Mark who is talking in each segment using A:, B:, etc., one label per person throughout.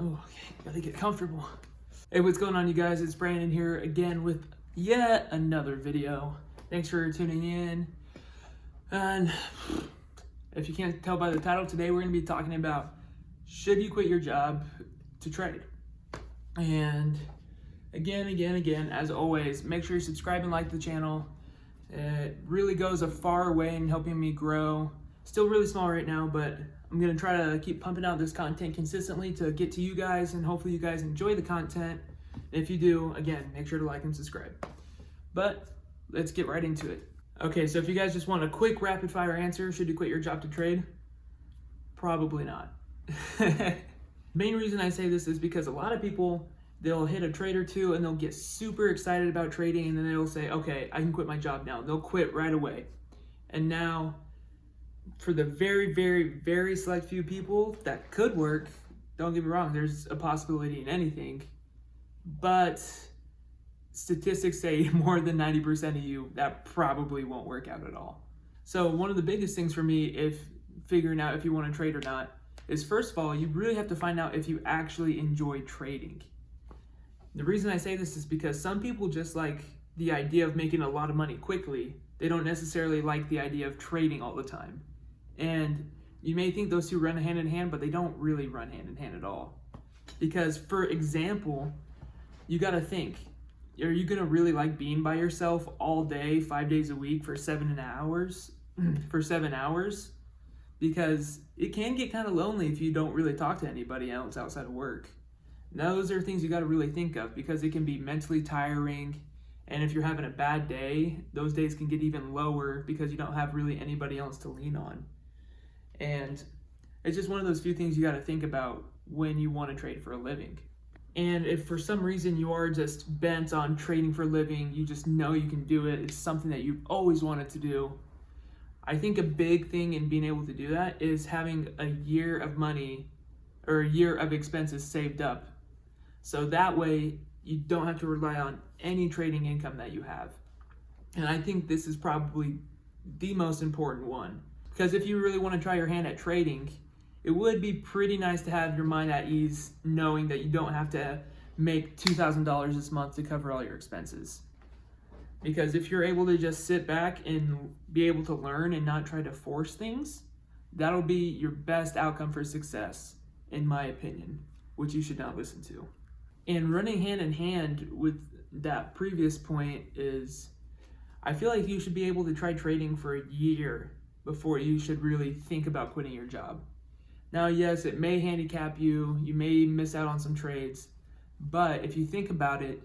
A: Oh, okay, gotta get comfortable. Hey, what's going on, you guys? It's Brandon here again with yet another video. Thanks for tuning in. And if you can't tell by the title, today we're gonna be talking about should you quit your job to trade? And again, as always, make sure you subscribe and like the channel. It really goes a far way in helping me grow. Still really small right now, but I'm gonna try to keep pumping out this content consistently to get to you guys, and hopefully you guys enjoy the content. If you do, again, make sure to like and subscribe. But let's get right into it. Okay, so if you guys just want a quick rapid fire answer, should you quit your job to trade? Probably not. Main reason I say this is because a lot of people, they'll hit a trade or two and they'll get super excited about trading, and then they'll say, okay, I can quit my job now. They'll quit right away. And now, for the very select few people that could work, don't get me wrong, there's a possibility in anything, but statistics say more than 90% of you, that probably won't work out at all. So one of the biggest things for me, if figuring out if you want to trade or not, is first of all, you really have to find out if you actually enjoy trading. The reason I say this is because some people just like the idea of making a lot of money quickly. They don't necessarily like the idea of trading all the time. And you may think those two run hand in hand, but they don't really run hand in hand at all. Because, for example, you got to think, are you going to really like being by yourself all day, 5 days a week for 7 hours? Because it can get kind of lonely if you don't really talk to anybody else outside of work. Those are things you got to really think of, because it can be mentally tiring. And if you're having a bad day, those days can get even lower because you don't have really anybody else to lean on. And it's just one of those few things you got to think about when you want to trade for a living. And if for some reason you are just bent on trading for a living, you just know you can do it, it's something that you've always wanted to do, I think a big thing in being able to do that is having a year of money or a year of expenses saved up. So that way you don't have to rely on any trading income that you have. And I think this is probably the most important one. Because if you really want to try your hand at trading, it would be pretty nice to have your mind at ease knowing that you don't have to make $2,000 this month to cover all your expenses. Because if you're able to just sit back and be able to learn and not try to force things, that'll be your best outcome for success, in my opinion, which you should not listen to. And running hand in hand with that previous point is, I feel like you should be able to try trading for a year before you should really think about quitting your job. Now, yes, it may handicap you, you may miss out on some trades, but if you think about it,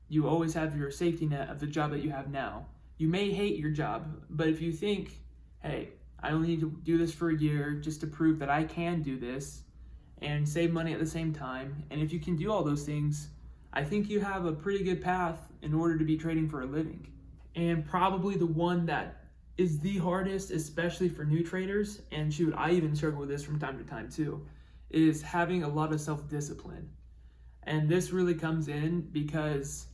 A: you always have your safety net of the job that you have now. You may hate your job, but if you think, hey, I only need to do this for a year just to prove that I can do this and save money at the same time, and if you can do all those things, I think you have a pretty good path in order to be trading for a living. And probably the one that is the hardest, especially for new traders, and shoot, I even struggle with this from time to time too, is having a lot of self-discipline. And this really comes in because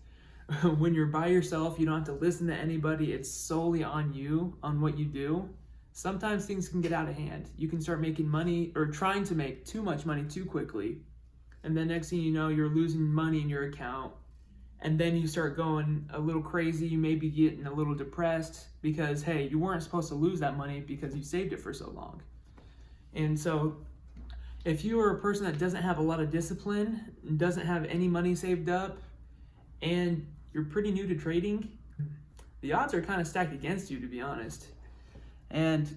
A: when you're by yourself, you don't have to listen to anybody, it's solely on you, on what you do. Sometimes things can get out of hand. You can start making money or trying to make too much money too quickly. And then next thing you know, you're losing money in your account. And then you start going a little crazy. You may be getting a little depressed because, hey, you weren't supposed to lose that money because you saved it for so long. And so if you are a person that doesn't have a lot of discipline, doesn't have any money saved up, and you're pretty new to trading, the odds are kind of stacked against you, to be honest. And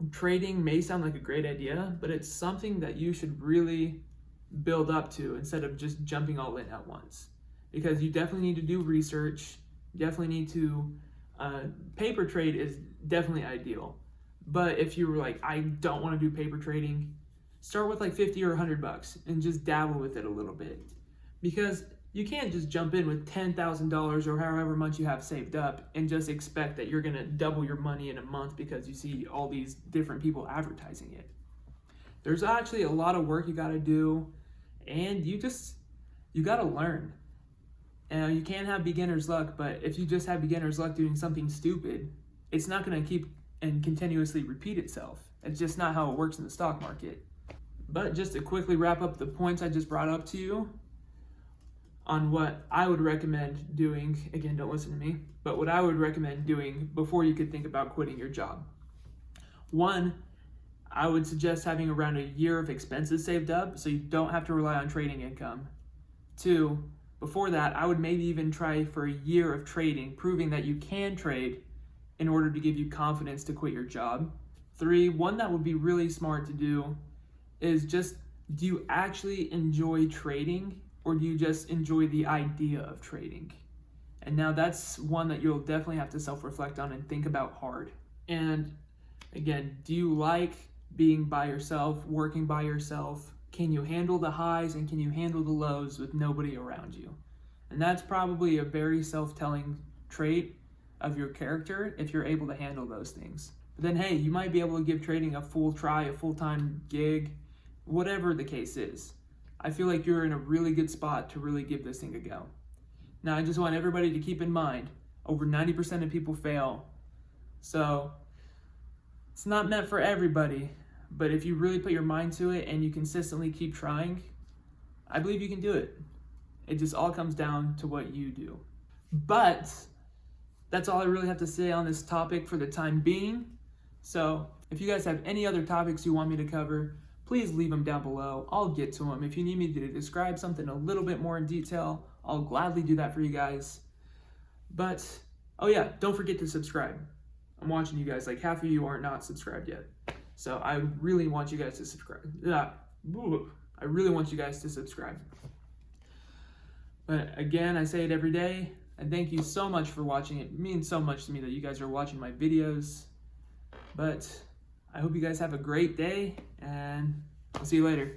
A: trading may sound like a great idea, but it's something that you should really build up to instead of just jumping all in at once. Because you definitely need to do research, definitely need to, paper trade is definitely ideal. But if you were like, I don't want to do paper trading, start with like 50 or $100 and just dabble with it a little bit. Because you can't just jump in with $10,000 or however much you have saved up and just expect that you're going to double your money in a month because you see all these different people advertising it. There's actually a lot of work you got to do, and you got to learn. And you can't have beginner's luck, but if you just have beginner's luck doing something stupid, it's not going to keep and continuously repeat itself. It's just not how it works in the stock market. But just to quickly wrap up the points I just brought up to you on what I would recommend doing, again, don't listen to me, but what I would recommend doing before you could think about quitting your job. 1, I would suggest having around a year of expenses saved up so you don't have to rely on trading income. 2, before that, I would maybe even try for a year of trading, proving that you can trade in order to give you confidence to quit your job. 3, one that would be really smart to do is just, do you actually enjoy trading, or do you just enjoy the idea of trading? And now that's one that you'll definitely have to self-reflect on and think about hard. And again, do you like being by yourself, working by yourself? Can you handle the highs and can you handle the lows with nobody around you? And that's probably a very self-telling trait of your character if you're able to handle those things. But then, hey, you might be able to give trading a full try, a full-time gig, whatever the case is. I feel like you're in a really good spot to really give this thing a go. Now, I just want everybody to keep in mind, over 90% of people fail. So it's not meant for everybody, but if you really put your mind to it and you consistently keep trying, I believe you can do it. It just all comes down to what you do. But that's all I really have to say on this topic for the time being. So if you guys have any other topics you want me to cover, please leave them down below. I'll get to them. If you need me to describe something a little bit more in detail, I'll gladly do that for you guys. But, oh yeah, don't forget to subscribe. I'm watching you guys, like half of you are not subscribed yet. So I really want you guys to subscribe. I really want you guys to subscribe. But again, I say it every day, and thank you so much for watching. It means so much to me that you guys are watching my videos. But I hope you guys have a great day, and I'll see you later.